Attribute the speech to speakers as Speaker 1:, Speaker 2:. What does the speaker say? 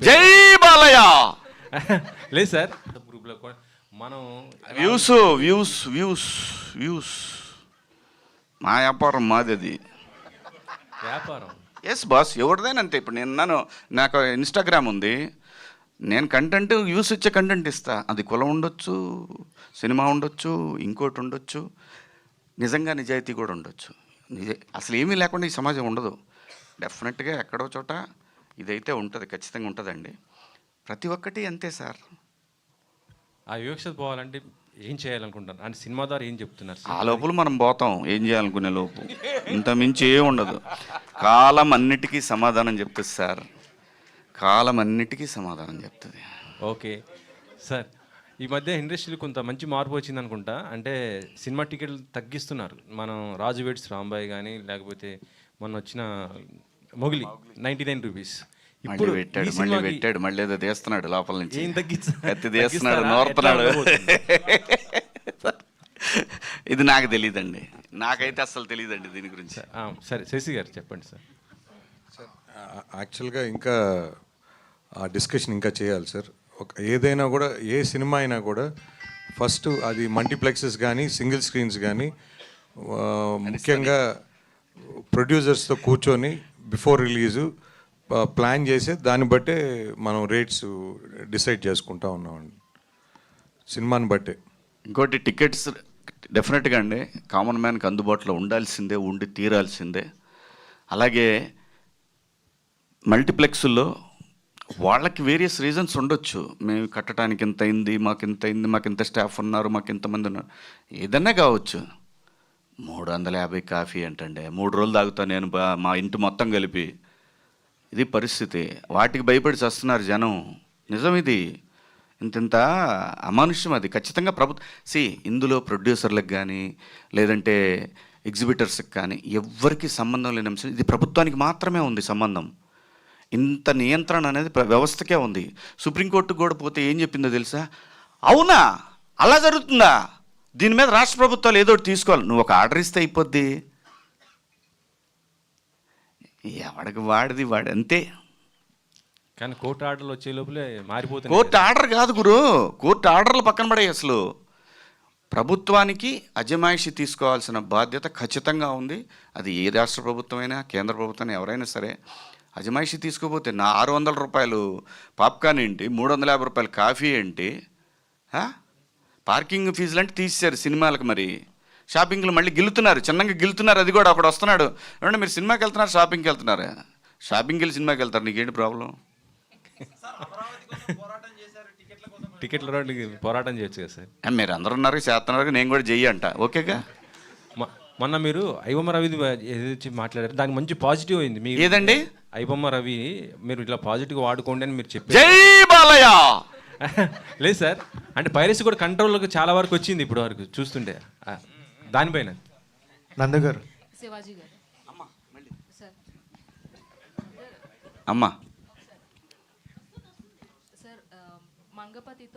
Speaker 1: జై బాలయ్య.
Speaker 2: లేదు సార్, గ్రూప్లో మనం
Speaker 1: వ్యూస్ వ్యూస్ వ్యూస్ వ్యూస్ మా వ్యాపారం మాది అది.
Speaker 2: వ్యాపారం.
Speaker 1: ఎస్ బాస్, ఎవరిదైనా అంతే. ఇప్పుడు నాకు ఇన్స్టాగ్రామ్ ఉంది, నేను కంటెంట్ వ్యూస్ ఇచ్చే కంటెంట్ ఇస్తా. అది కులం ఉండొచ్చు, సినిమా ఉండొచ్చు, ఇంకోటి ఉండొచ్చు, నిజంగా నిజాయితీ కూడా ఉండొచ్చు. అసలు ఏమీ లేకుండా ఈ సమాజం ఉండదు. డెఫినెట్గా ఎక్కడో చోట ఇదైతే ఉంటుంది, ఖచ్చితంగా ఉంటుందండి. ప్రతి ఒక్కటి అంతే సార్.
Speaker 2: ఆ వివక్షత పోవాలంటే ఏం చేయాలనుకుంటారు అంటే సినిమా ద్వారా ఏం చెప్తున్నారు?
Speaker 1: ఆ లోపల మనం పోతాం ఏం చేయాలనుకునే లోపు. ఇంత మించి ఏం ఉండదు. కాలం అన్నిటికీ సమాధానం చెప్తుంది సార్, కాలం అన్నిటికీ సమాధానం చెప్తుంది.
Speaker 2: ఓకే సార్, ఈ మధ్య ఇండస్ట్రీలో కొంత మంచి మార్పు వచ్చింది అనుకుంటా. అంటే సినిమా టికెట్లు తగ్గిస్తున్నారు. మనం రాజు వెడ్స్ రాంబాయ్ కానీ, లేకపోతే మొన్న వచ్చిన మొగిలి 99 రూపీస్. ఇప్పుడు
Speaker 1: పెట్టాడు మళ్ళీ ఏదో తీస్తున్నాడు లోపల నుంచి.
Speaker 2: ఏం
Speaker 1: కత్తి తీస్తున్నాడు, నోరుతున్నాడు. ఇది నాకు తెలియదండి, నాకైతే అస్సలు తెలియదండి దీని గురించి.
Speaker 2: సరే శశి గారు చెప్పండి సార్.
Speaker 3: సార్ యాక్చువల్గా ఇంకా ఆ డిస్కషన్ ఇంకా చేయాలి సార్. ఏదైనా కూడా, ఏ సినిమా అయినా కూడా ఫస్ట్ అది మల్టీప్లెక్సెస్ కానీ సింగిల్ స్క్రీన్స్ కానీ ముఖ్యంగా ప్రొడ్యూసర్స్తో కూర్చొని బిఫోర్ రిలీజు ప్లాన్ చేసి దాన్ని బట్టే మనం రేట్స్ డిసైడ్ చేసుకుంటా ఉన్నామండి, సినిమాని బట్టే.
Speaker 1: ఇంకోటి టికెట్స్ డెఫినెట్గా అండి కామన్ మ్యాన్కి అందుబాటులో ఉండాల్సిందే, ఉండి తీరాల్సిందే. అలాగే మల్టీప్లెక్స్లో వాళ్ళకి వేరియస్ రీజన్స్ ఉండొచ్చు. మేము కట్టడానికి ఇంత అయింది, మాకు ఇంత అయింది, మాకు ఇంత స్టాఫ్ ఉన్నారు, మాకు ఇంతమంది ఉన్నారు, ఏదన్నా కావచ్చు. 350 కాఫీ ఏంటండి, 3 రోజులు తాగుతాను నేను మా ఇంటి మొత్తం కలిపి. ఇది పరిస్థితి. వాటికి భయపడి చేస్తున్నారు జనం. నిజం ఇది. ఇంత అమానుష్యం అది. ఖచ్చితంగా ఇందులో ప్రొడ్యూసర్లకు కానీ లేదంటే ఎగ్జిబిటర్స్కి కానీ ఎవ్వరికి సంబంధం లేని అంశం ఇది. ప్రభుత్వానికి మాత్రమే ఉంది సంబంధం. ఇంత నియంత్రణ అనేది వ్యవస్థకే ఉంది. సుప్రీంకోర్టుకు కూడా పోతే ఏం చెప్పిందో తెలుసా? అవునా, అలా జరుగుతుందా, దీని మీద రాష్ట్ర ప్రభుత్వాలు ఏదో ఒకటి తీసుకోవాలి. నువ్వు ఒక ఆర్డర్ ఇస్తే అయిపోద్ది. ఎవడికి వాడిది వాడు అంతే.
Speaker 2: కానీ కోర్టు ఆర్డర్లు వచ్చే లోపలే మారిపోతుంది.
Speaker 1: కోర్టు ఆర్డర్ కాదు గురు, కోర్టు ఆర్డర్లు పక్కన పడాయి. అసలు ప్రభుత్వానికి అజమాయిషి తీసుకోవాల్సిన బాధ్యత ఖచ్చితంగా ఉంది. అది ఏ రాష్ట్ర ప్రభుత్వమైనా కేంద్ర ప్రభుత్వం ఎవరైనా సరే. అజమాయిషి తీసుకోపోతే నా 600 రూపాయలు పాప్కార్న్ ఏంటి, 350 రూపాయలు కాఫీ ఏంటి, పార్కింగ్ ఫీజులు అంటే తీసేశారు సినిమాలకు. మరి షాపింగ్లు మళ్ళీ గిలుతున్నారు, చిన్నగా గిలుతున్నారు. అది కూడా అక్కడ వస్తున్నాడు, ఏమంటే మీరు సినిమాకి వెళ్తున్నారు, షాపింగ్కి వెళ్తున్నారు. షాపింగ్కి వెళ్ళి సినిమాకి వెళ్తారు, నీకేంటి ప్రాబ్లం?
Speaker 2: టికెట్ల రోడ్డుకి పోరాటం చేయొచ్చు కదా సార్.
Speaker 1: మీరు అందరూ ఉన్నారు, చేస్తున్నారు, నేను కూడా చెయ్యి అంట. ఓకేగా.
Speaker 2: మొన్న మీరు ఐబొమ్మ రవి ఏదైతే మాట్లాడారు దానికి మంచి పాజిటివ్ అయింది. మీ
Speaker 1: ఏదండి
Speaker 2: ఐబొమ్మ రవి మీరు ఇట్లా పాజిటివ్గా వాడుకోండి అని మీరు చెప్పారు.
Speaker 1: జై బాలయ్య.
Speaker 2: లేదు సార్, అంటే పైరసీ కూడా కంట్రోల్లోకి చాలా వరకు వచ్చింది ఇప్పుడు వరకు చూస్తుంటే. దానిపైన
Speaker 4: నందగారు,
Speaker 5: శివాజీ గారు,
Speaker 1: అమ్మా
Speaker 5: సార్ మంగపతితో